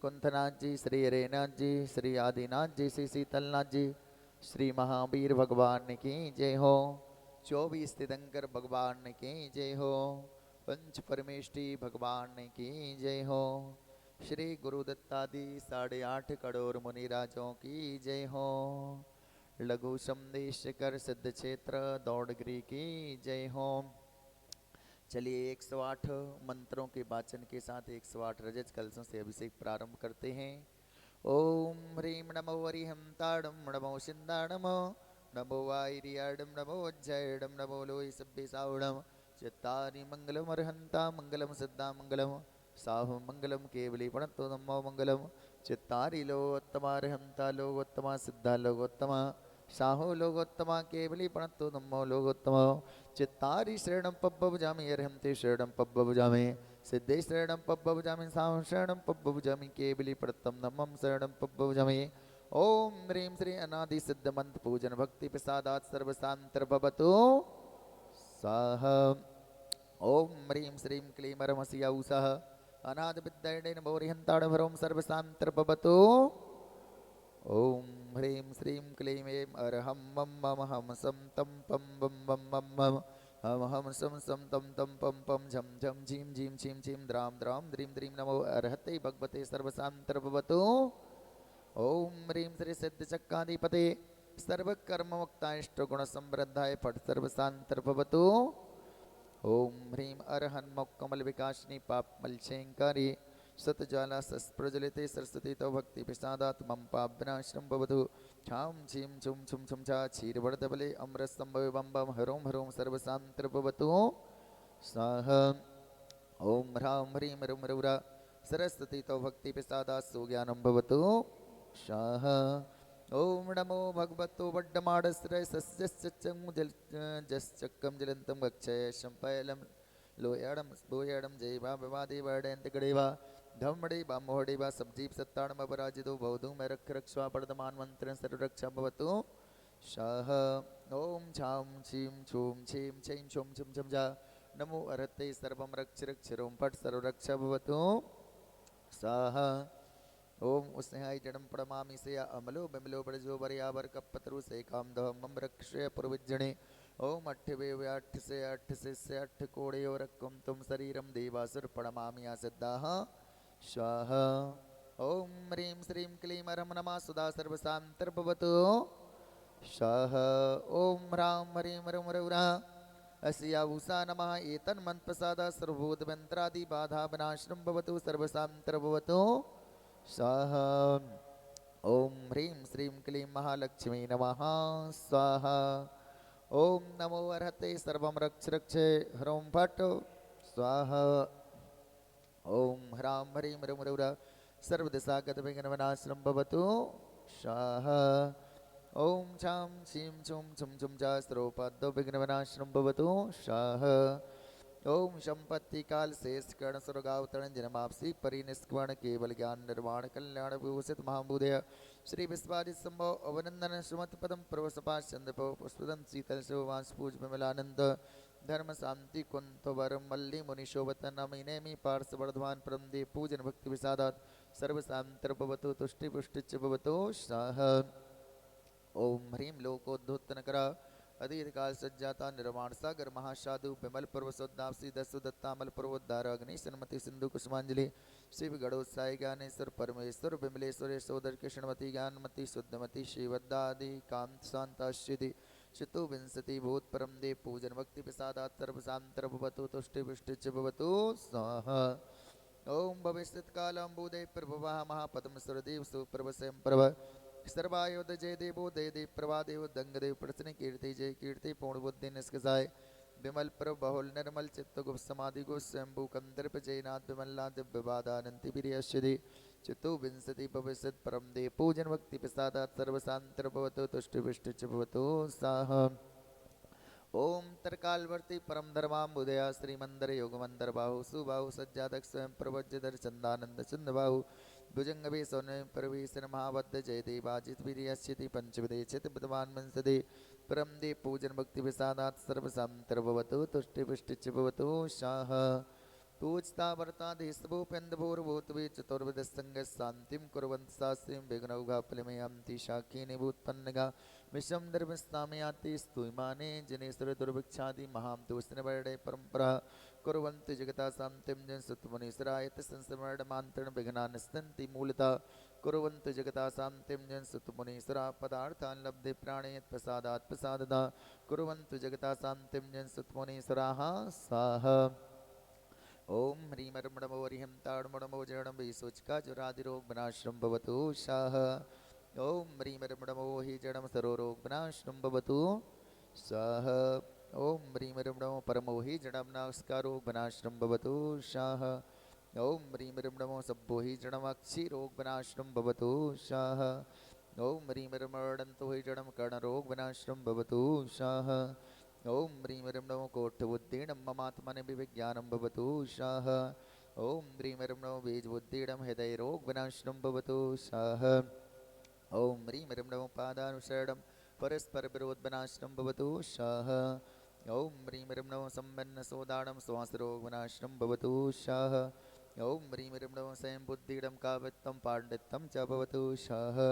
कुंथनाथ जी, श्री हरेनाथ जी, श्री आदिनाथ जी, श्री शीतलनाथ जी, श्री महावीर भगवान की जय हो। 24 तीर्थंकर भगवान की जय हो। पंच परमेष्टि भगवान की जय हो। श्री गुरुदत्तादि 8.5 करोड़ मुनिराजों की जय हो। लघु संदेश कर सिद्ध क्षेत्र दौड़गिरी की जय हो। चलिए 108 मंत्रों के वाचन के साथ 108 रजत कलशों से अभिषेक प्रारंभ करते हैं। ओम ह्रीं नमो वरिहंताड़म नमो सिंदाड़म नमो वायरियाडम नमो वज्जयडम नमो लोई सभ्य सावड़म चित्तानि मंगलम अर्हंता मंगलम सिद्धा मंगलम साहु मंगलम केवली प्रणतो नमो मंगलम चित्तारि लोकोत्तमा अर्हंता लोकोत्तमा सिद्धा लोकोत्तमा साहो लोकोत्तमा केवली प्रणतो नमो लोकोत्तमा चित्तारि शरणं पब्बवजामि अर्हन्ति शरणं पब्बवजामि सिद्धे शरणं पब्बवजामि साहं शरणं पब्बवजामि केवली प्रणतं नमं शरणं पब्बवजामि। ओम ह्रीं श्री अनादि सिद्ध मंत्र पूजन भक्ति प्रसादात् सर्वशांतर भवतु स्वाहा। ओम ह्रीं श्रीं क्लीं परमसिया उषः अनाद विद्याडेन भौरिहंताड़भरं सर्वशांतर भवतु। ओम ह्रीं श्रीं क्लीं ऐं अरहं मम मम हम सम तम पम बम बम मम मम हम हम सम तम तम पम पम झम झम झीं झीं छीं छीं द्राम द्राम द्रीं द्रीं नमो अर्हते भगवते सर्वशांतर भवतु। ओम ह्रीं श्री सिद्धचक्राधिपते सर्वकर्म मुक्ताय गुण संवृद्धाय फट सर्वशांतर भवतु। ओम ह्रीं अरहन्मुक्कमल विकासिनी पाप मलशेंकरी सतज्वाला सस्प्रज्वलिते सरस्वती तव भक्ति प्रसादात् मम पाप विनाशनं भवतु। छां छीं छुं छुं छुं छा क्षीरवर्धबले अमृतस्तंभवे बम बम हरों हरों सर्वशांतर भवतु स्वाहा। ओम ह्रां ह्रीं ह्रूं ह्रौरा सरस्वती तव भक्ति प्रसादात् सुज्ञानं भवतु स्वाहा। ओम नमो भगवतो वड्डमाडश्रय सस्यश्चं जल जश्चक्रं जलन्तं गच्छय शम्पयलं लोयडं स्फोयडं जैवा विवादेवाडयन्तगडेवा धम्मडेवा मोहडेवा सब्जीप सत्ताणम अपराजितो भवतु मैं रक्ष रक्ष्वा वर्धमान मंत्र सर्वरक्षा भवतु शाह। ओम छां छीं छूं छीं छीं छुं छुं छुं जा नमो अर्हते सर्वं रक्ष रक्ष रोम फट सर्वरक्षा भवतु स्वाहा। ओम उस्नेहाय जडम प्रणमामि से अमलो बिमलो बड़जो बरियावर कपतरु से काम दह मम रक्षय पुरविजणे। ओम अट्ठवे व्याठ से अट्ठ कोड़े और कुम तुम शरीरम देवासुर प्रणमामि सिद्धाः स्वाहा। ओम ह्रीं श्रीं क्लीं अरहं नमः सुधा सर्वशांतर भवतु स्वाहा। ओम ह्रां ह्रीं ह्रूं ह्रौरा अस्या उषा नमः एतन् मन्त्रप्रसादा सर्वभूतमन्त्रादि बाधा विनाशनं भवतु सर्वशांतर भवतु स्वाहा। ओम ह्रीं श्रीं क्लीं महालक्ष्मी नमः स्वाहा। ओम नमो अर्हते सर्वं रक्ष रक्षे ह्रौं फट् स्वाहा। ओम ह्रां ह्रीं ह्रूं ह्रौरा सर्वदिशागत विघ्नविनाशनं भवतु स्वाहा। ओम छां छीं छुं छुं छुं च स्रोपाद्यो विघ्नविनाशनं भवतु स्वाहा। ओम संपत्ति काल शेष कर्ण सुरगावतरण जन्मापसी परिनिष्कवण केवल ज्ञान निर्वाण कल्याण विभूषित महाबुधय श्री विश्वादित संभव अवनंदन सुमत पदम प्रवसपा चंद्रपो पुष्पदम शीतल शिववांश पूज विमलानंद धर्म शांति कुंत वर मल्ली मुनि शोभत नमिनेमि पार्श्व वर्धमान परम देव पूजन भक्ति विषादात सर्वशांतर भवतु तुष्टि पुष्टि भवतु स्वाहा। ओम ह्रीं लोकोद्धोत्तनकरा अधीत काल सज्जाता निर्माण सागर महासाधु विमल पर्वसोद्दासी दस्सु दत्तामल पर्वोद्धार अग्नि सन्मति सिंधु कुसुमांजलि शिव गणोत्साही ज्ञानेश्वर परमेश्वर विमलेश्वर यशोदर कृष्णमति ज्ञानमति शुद्धमति श्रीवद्दादि कांत शांताश्चिति चतुर्विंशति भूत परम देव पूजन भक्ति प्रसादात् सर्वशांतर भवतु तुष्टि पुष्टि भवतु स्वाहा। ओम भविष्यत कालंबुदे प्रभवा महापद्म सुरदेव सुप्रभ स्वयं प्रभ सर्वायोध जय देवो दय देव प्रभादेव दंग देव प्रसन्न कीर्ति जय कीर्ति पूर्ण बुद्धि निष्कसाय विमल प्रभ बहुल निर्मल चित्त गुप्त समाधि गो स्वयंभू कंदर्प जयनाथ विमलनाथ दिव्यवादानंति वीर्यश्री चित्तो विंशति भविष्यत परम देव पूजन भक्ति प्रसादात् सर्वशांतर भवतु तुष्टि पुष्टि भवतु साहा। ओम तरकालवर्ती परम धर्माम्बुदया श्रीमंदर योगमंदर बाहु सुबाहु सज्जातक स्वयं प्रवज्यधर चंदानंद चंद बाहु भुजंगभि सौन्य परवीसन महाबद्ध जय देवाजित वीर्यश्चिति पंचविदे चित बुधवान मंसदे परम देव पूजन भक्ति विषादात् सर्वशांतर भवतु तुष्टि पुष्टि भवतु शाह। तूचता वर्ताधीस्तभूप्यन्दभूर्भूतवे चतुर्विधसङ्गशान्तिं कुर्वन्ति शास्त्रीं विघ्नौघाफलमयान्ति शाखी निभूत्पन्नगा विषम धर्मस्तामयाति स्तूयमाने जनेश्वर दुर्भिक्षादि महां तूष्णवर्णे परम्परा कुर्वन्ति जगता शान्तिं जन सुतमुनीश्वरायत संस्मरणमान्तरण विघ्नानस्तन्ति मूलता कुर्वन्तु जगता शान्तिं जन सुतमुनीश्वरा पदार्थान् लब्धे प्राणे प्रसादात् प्रसाददा कुर्वन्तु जगता शान्तिं जन सुतमुनीश्वराः स्वाहा ओम ह्रीं रमणमो हरिहं ताडमणमो जरणं विशोचका जुरादिरोग विनाशनं भवतु शाह ओम ह्रीं रमणमो हि जडं सरोरोग विनाशनं भवतु स्वाह ओम ह्रीं रमणमो परमो हि जडं नास्कारोग विनाशनं भवतु शाह ओम ह्रीं रमणमो सब्बो हि जडमक्षिरोग विनाशनं भवतु शाह ओम ह्रीं रमणन्तो हि जडं कर्णरोग विनाशनं भवतु शाह ओम ह्रीं नमो कोट्ठबुद्धीडं ममात्मने विज्ञानं भवतु शाह ओम ह्रीं नमो बीजबुद्धीडं हृदयरोग विनाशनं भवतु शाह ओम ह्रीं नमो पादानुसरणं परस्पर विरोध विनाशनं भवतु शाह ओम ह्रीं नमो सम्पन्न सोदाडं श्वासरोग विनाशनं भवतु शाह ओम ह्रीं नमो स्वयं बुद्धीडं काव्यत्वं पाण्डित्यं च भवतु शाह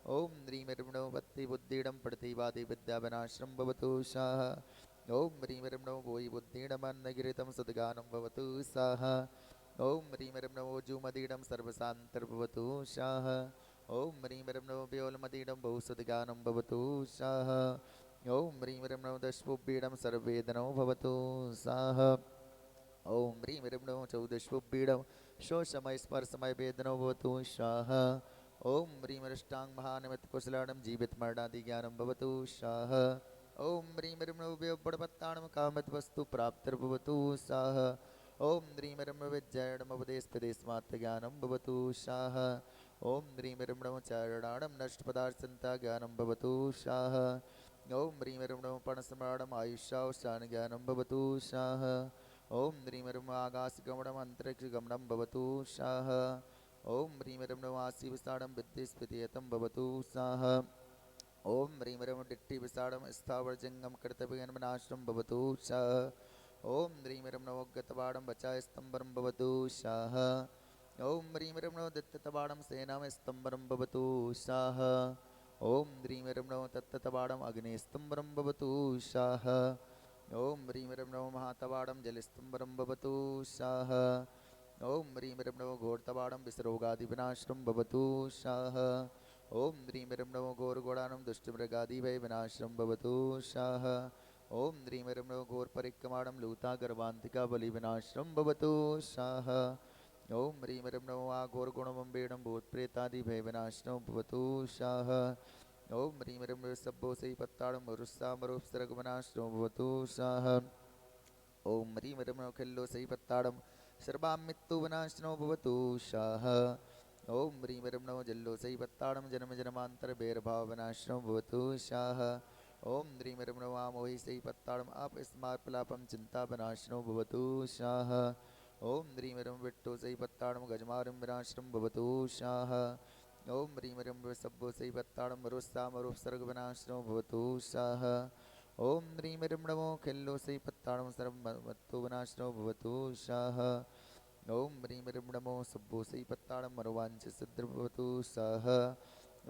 ओम ह्रीं नमो भक्ति बुद्धीडं प्रतिवादी विद्या विनाशनं भवतु शाह ओम ह्रीं नमो भोयि बुद्धीडमन्नगिरितं सद्गानं भवतु शाह ओम ह्रीं नमो जुमदीडं सर्वशान्तर्भवतु शाह ओम ह्रीं नमो व्योलमदीडं बहुसद्गानं भवतु शाह ओम ह्रीं नमो दशपुब्बीडं सर्ववेदनो भवतु शाह ओम ह्रीं नमो चौदशपुब्बीडं शोषमय स्पर्शमय वेदनो भवतु शाह ओम ह्रीं मृष्टांग महानिमित्त कुशलाणं जीवित मरणादि ज्ञानं भवतु शाह ओम ह्रीं नमो व्योपड़पत्ताणं कामित वस्तु प्राप्तिर्भवतु शाह ओम ह्रीं नमो विज्ञानमुपदेशपदेशमात्र ज्ञानं भवतु शाह ओम ह्रीं नमो चारणाणं नष्टपदार्थसन्ता ज्ञानं भवतु शाह ओम ह्रीं नमो पणस्मरणम् आयुष्यावसान ज्ञानं भवतु शाह ओम ह्रीं नमो आकाशगमनम् अन्तरिक्षगमनं भवतु शाह ओम ह्रीं नमो आसीविसाडं विद्युस्फीतियतं भवतु स्वाह ओम ह्रीं नमो डिट्टिविसाडं स्थावरजङ्गं कर्तव्यविनाशनं भवतु शाह ओम ह्रीं नमो गतवाडं वचायस्तम्भरं भवतु शाह ओम ह्रीं नमो दत्ततवाडं सेनां स्तम्भरं भवतु शाह ओम ह्रीं नमो तत्ततवाडम् अग्निस्तम्भरं भवतु शाह ओम ह्रीं नमो महातवाडं जलस्तम्भरं भवतु शाह ओम ह्रीं नमो घोरतवाडं विसरोगादिविनाशनं भवतु शाह ओम ह्रीं नमो घोरगोडानं दुष्टमृगादिभयविनाशनं भवतु शाह ओम ह्रीं नमो घोरपरिक्रमाणं लूतागर्भान्तिका बलिविनाशनं भवतु शाह ओम ह्रीं नमो घोरगुणमम्बेडं भूतप्रेतादिभयविनाशनं भवतु शाह ओम ह्रीं नमो सब्बो सै पत्ताडं मरुस्सामरुपसर्गविनाशनं भवतु शाह ओम ह्रीं नमो खिल्लो सै पत्ताडं सर्वामित्तुविनाशनो भवतु शाह ओम ह्रीं नमो जल्लो सै पत्ताडं जन्म जन्मान्तर भैरभावविनाशनो भवतु शाह ओम ह्रीं नमो आमोहि सै पत्ताडम् अपस्मार्पलापं चिन्ताविनाशनो भवतु शाह ओम ह्रीं नमो विट्टो सै पत्ताडं गजमारं विनाशनं भवतु शाह ओम ह्रीं नमो सब्बो सै पत्ताडं मरुस्सामरुपसर्गविनाशनो भवतु शाह ओम ह्रीं नमो खिल्लो सै पत्ताडं सर्वमत्तुविनाशनो भवतु शाह ओम ह्रीं नमो सब्बो सै पत्ताडं मरुवाञ्छसिद्धिर्भवतु शाह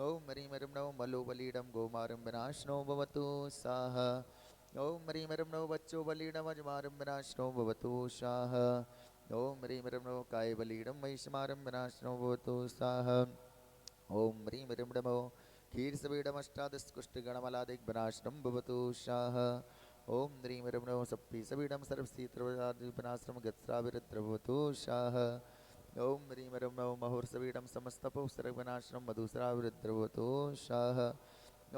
ओम ह्रीं नमो मलोबलीडं गोमारं विनाशनो भवतु शाह ओम ह्रीं नमो बच्चो बलीडं अजमारं विनाशनो भवतु शाह ओम ह्रीं नमो कायबलीडं महिषमारं विनाशनो भवतु शाह ओम ह्रीं नमो क्षीरसवीडमष्टादशकुष्ठगणमलादिग्विनाशनं भवतु शाह ओम ह्रीं नमो सप्पीसवीडं सर्वशीतविनाशनं गत्स्राविरुद्रभवतु शाह ओम ह्रीं नमो महुर्सवीडं समस्तपुस्तरविनाशनं मधुस्राविरुद्रभवतु शाह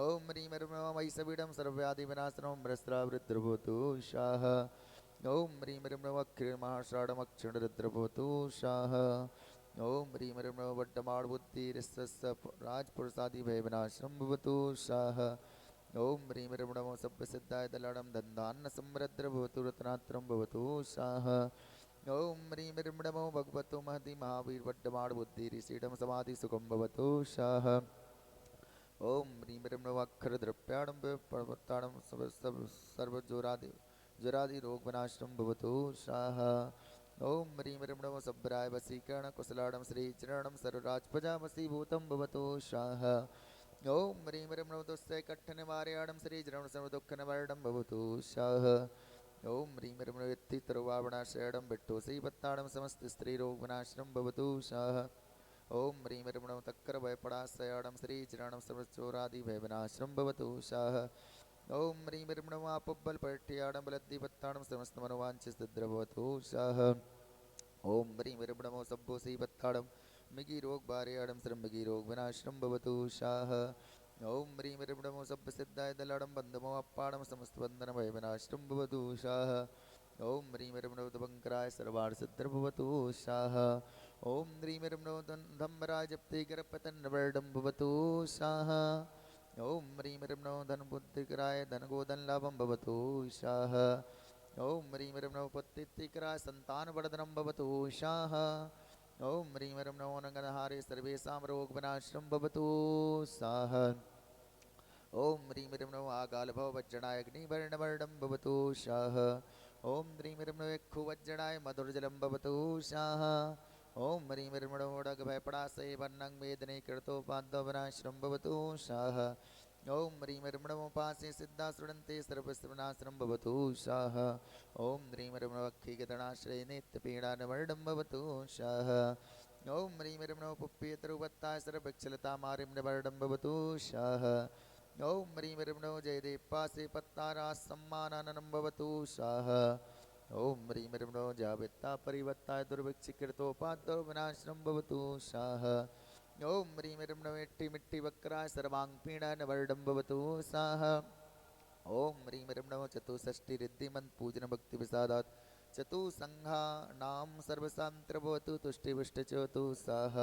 ओम ह्रीं नमो मयिसवीडं सर्वव्याधिविनाशनं मृस्राविरुद्रभवतु शाह ओम ह्रीं नमो अक्षिणमहाश्राडमक्षिणरुद्रभवतु शाह ओम ह्रीं नमो वड्डमाडबुद्धिरिस्वस्य राजपुरुषादिभयविनाशनं भवतु शाह ओम ह्रीं नमो सब्बसिद्धाय दलाडं दन्धान्नसमृद्धिर्भवतु रत्नात्रं भवतु शाह ओम ह्रीं नमो भगवतो महति महावीर वड्डमाडबुद्धिरिसीडं समाधिसुखं भवतु शाह ओम ह्रीं नमो अक्षरद्रव्याणं पर्वताणं सर्वजोरादि जोरादिरोगविनाशनं भवतु शाह ओम ह्रीं ह्रीं सभ्राय वसीकरण कुशलाणं श्रीचरणं सर्वराजपजा वसीभूतं भवतो शाह। ओम ह्रीं ह्रीं दुस्सह कट्ठनिवार्याणं श्रीचरणं सर्वदुःखनिवारणं भवतो शाह। ओम ह्रीं ह्रीं इत्थितरुवावणाशयणं विट्ठोसीपत्ताणं समस्त स्त्रीरोगविनाशनं भवतो शाह। ओम ह्रीं ह्रीं तक्करभयपडाशयाणं श्रीचरणं सर्वचोरादिभयविनाशनं भवतो शाह। ओम ह्रीं ह्रीं आपुब्बलपट्टियाणं बलद्दिपत्ताणं समस्तमनोवाञ्छितद्रवतो शाह। ओम ह्रीं ह्रीं सब्बोसीपत्ताणं मृगीरोगभार्याणं सर्वमृगीरोगविनाशनं भवतो शाह। ओम ह्रीं ह्रीं सब्बसिद्धाय दलाडं बन्धमोऽप्पाणं समस्तबन्धनभयविनाशनं भवतो शाह। ओम ह्रीं ह्रीं दभङ्कराय सर्वार्थसिद्धिर्भवतो शाह। ओम ह्रीं ह्रीं धम्मराय जप्तिकरपतन्नवर्डं भवतो शाह। ओम ह्रीं ह्रीं धनबुद्धिकराय धनगोधनलाभं भवतो शाह। ओम ह्रीं ह्रीं पुत्तिकराय सन्तानवर्धनं भवतो शाह। ओम ह्रीं ह्रीं नगनहारे सर्वेषां रोगविनाशनं भवतो शाह। ओम ह्रीं ह्रीं आगालभवज्जनाय अग्निवर्णवर्णं भवतो शाह। ओम ह्रीं ह्रीं यक्षुवज्जनाय मधुरजलं भवतो शाह। ओम ह्रीं ह्रीं ोडगभयपडाशय वर्णं वेदने कृतोपाद्यवनाश्रम भवतो शाह। ओम ह्रीं ह्रीं उपासे सिद्धा शृणन्ते सर्वस्वनाशनं भवतो शाह। ओम ह्रीं ह्रीं अक्षिगतनाश्रय नित्यपीडानवर्णं भवतो शाह। ओम ह्रीं ह्रीं पुप्येतरुवत्ताय सर्वक्षलतामारिम्नवर्णं भवतो शाह। ओम ह्रीं ह्रीं जयदेवपासे पत्तारासम्माननं भवतो शाह। ओम ह्रीं ह्रीं जावित्ता परिवत्ताय दुर्भिक्षिकृतोपाद्यविनाशनं भवतो शाह। ओम ह्रीं ह्रीं मिट्टिवक्राय सर्वाङ्गपीडानवर्णं भवतो शाह। ओम ह्रीं ह्रीं चतुष्षष्टिरिद्धिमन्पूजनभक्तिविषादात् चतुसङ्घानां सर्वशान्तिर्भवतु तुष्टिविष्टचतु साह।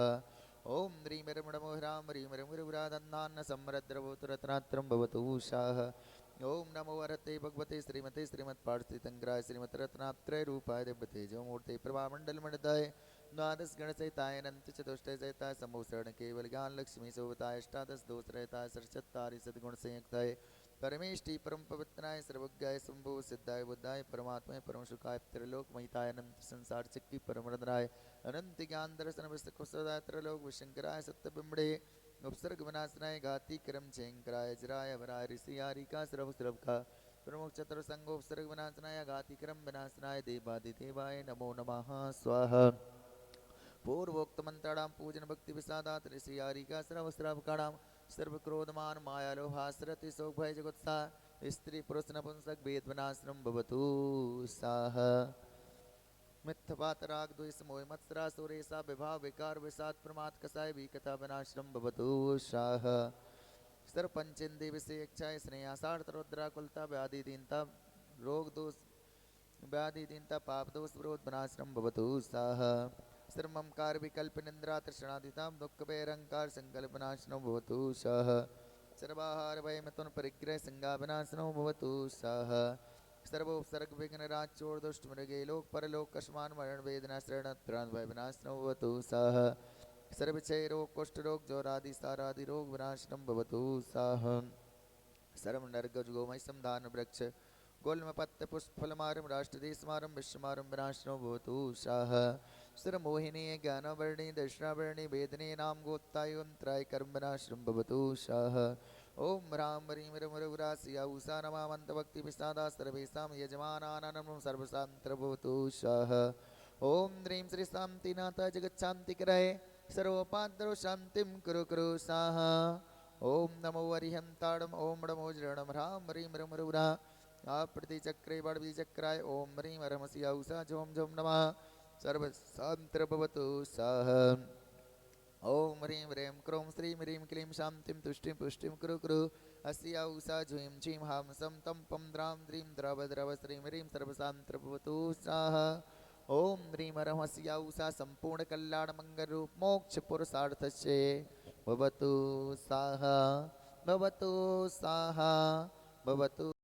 ओम ह्रीं ह्रीं ह्रां ह्रीं ह्रीं ह्रीं सम्रद्रभवतु रत्नात्रं भवतु शाह। ओम नमो वरते भगवते श्रीमते श्रीमत्पार्थितङ्ग्राय श्रीमद्रत्नात्रयरूपाय दिव्यतेजोमूर्ते प्रभामण्डलमण्डिताय द्वादश गणसहिताय अनंत चतुष्टय सहिताय संभूषण केवल ज्ञान लक्ष्मी शोभताय अष्टादश दोषरहिताय सरचत्तारि सद्गुण संयुक्ताय परमेष्टि परम पवित्राय सर्वज्ञाय शंभु सिद्धाय बुद्धाय परमात्माय परम सुखाय त्रिलोकमहिताय अनंत संसार चक्की परमरद्राय अनंत ज्ञान दर्शन विस्तकुसदाय त्रिलोक विशंकराय सत्यबिंबड़े उपसर्ग विनाशनाय घाति करम चेंकराय जराय वराय ऋषि आरिका सर्व सर्व का प्रमुख चतुर संगोपसर्ग विनाशनाय घाति करम विनाशनाय देवादिदेवाय नमो नमः स्वाहा। पूर्वोक्त मंत्राणाम पूजन भक्ति विषादात ऋषि आरिका सर्व श्रावकाणाम सर्वक्रोधमान मायालोहासरति सौभय जगत्सा स्त्री पुरुष नपुंसक भेद विनाशनम भवतु साह। मिथ्यापातराग द्वेष मोह मत्सरा सुरेशा विभाव विकार विषाद प्रमाद कसाय विकता विनाशनम भवतु शाह। सर्वपंचेन्द्रिय विषय इच्छाएं स्नेहासार्थ रुद्रा कुलता व्याधि दीनता रोग दोष व्याधि दीनता पाप दोष विरोध विनाशनम भवतु साह। सर्वमकार विकल्प निंद्रा तृष्णादितां दुख भयरंकार संकल्प विनाशनो भवतु सह। सर्वाहार भय मिथुन परिग्रह संगा विनाशनो भवतु सह। सर्वोपसर्ग विघ्न राज चोर दुष्ट मृगे लोक परलोक कस्मान मरण वेदना शरण त्राण भय विनाशनो भवतु सह। सर्वक्षय रोग कुष्ठ रोग जोरादि सारादि रोग विनाशनम भवतु सह। सर्व नरगज गोमय समधान वृक्ष गोलमपत्त पुष्पफलमारं राष्ट्रदेशमारं विश्वमारं विनाशनो भवतु शाह। सुरमोहिनी ज्ञानवर्णी दर्शनावर्णी वेदने नाम गोत्तायुन्त्राय कर्म विनाशनं भवतु शाह। ओम राम ह्रीं ह्रीं उषा नमामन्त भक्ति विषादा सर्वेषां यजमानानां सर्वशान्तिर् भवतु शाह। ओम ह्रीं श्री शान्तिनाथाय जगच्छान्तिकराय सर्वोपाद्रव शान्तिं कुरु कुरु स्वाहा। ओम नमो हरिहंताड़म ओम नमो जरणम ह्रां ह्रीं ह्रीं ह्रीं प्रतिचक्रे बड़बीचक्राय ओम ह्रीं हरमसिया उषा झोम झोम नमः सर्वशान्तिर्भवतु सः। ओम ह्रीं ह्रीं क्रों श्रीं ह्रीं क्लीं शान्तिं तुष्टिं पुष्टिं कुरु कुरु अस्या उषा झूं झीं हां सं तं पं द्रां द्रीं द्रव द्रव श्रीं ह्रीं सर्वशान्तिर्भवतु सः। ओम ह्रीं हरमसिया उषा संपूर्ण कल्याण मंगल रूप मोक्ष पुरुषार्थस्य भवतु सः भवतु सः भवतु।